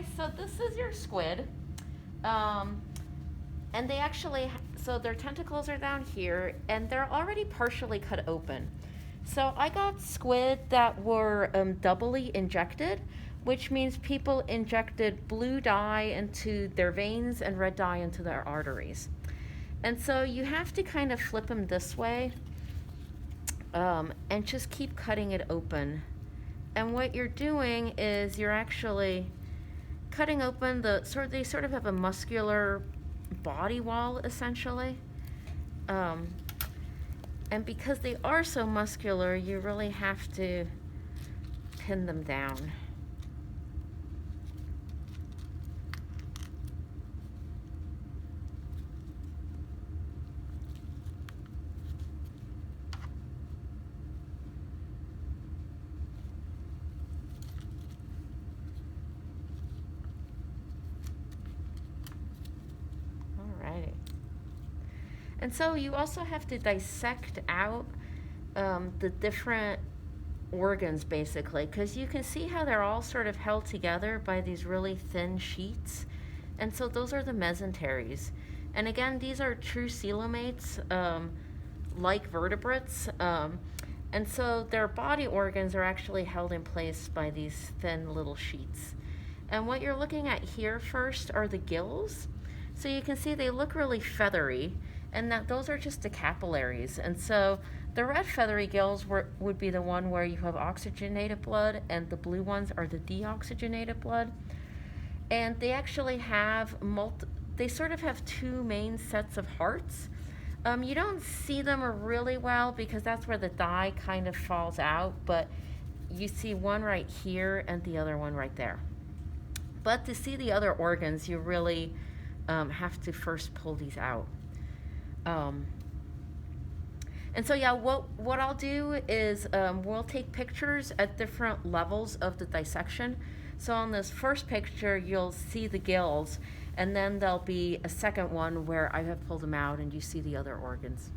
Okay, so this is your squid. Um, and they actually, so their tentacles are down here and they're already partially cut open. So I got squid that were doubly injected, which means people injected blue dye into their veins and red dye into their arteries. And so you have to kind of flip them this way and just keep cutting it open. And what you're doing is you're actually cutting open they sort of have a muscular body wall essentially. Um, and because they are so muscular, you really have to pin them down. Alrighty. And so you also have to dissect out the different organs basically, because you can see how they're all sort of held together by these really thin sheets. And so those are the mesenteries. And again, these are true coelomates, like vertebrates. And so their body organs are actually held in place by these thin little sheets. And what you're looking at here first are the gills. So you can see they look really feathery, and that those are just the capillaries. And so the red feathery gills would be the one where you have oxygenated blood, and the blue ones are the deoxygenated blood. And they actually have they sort of have two main sets of hearts. You don't see them really well because that's where the dye kind of falls out, but you see one right here and the other one right there. But to see the other organs, you really have to first pull these out. And so yeah, what I'll do is we'll take pictures at different levels of the dissection. So on this first picture, you'll see the gills, and then there'll be a second one where I have pulled them out and you see the other organs.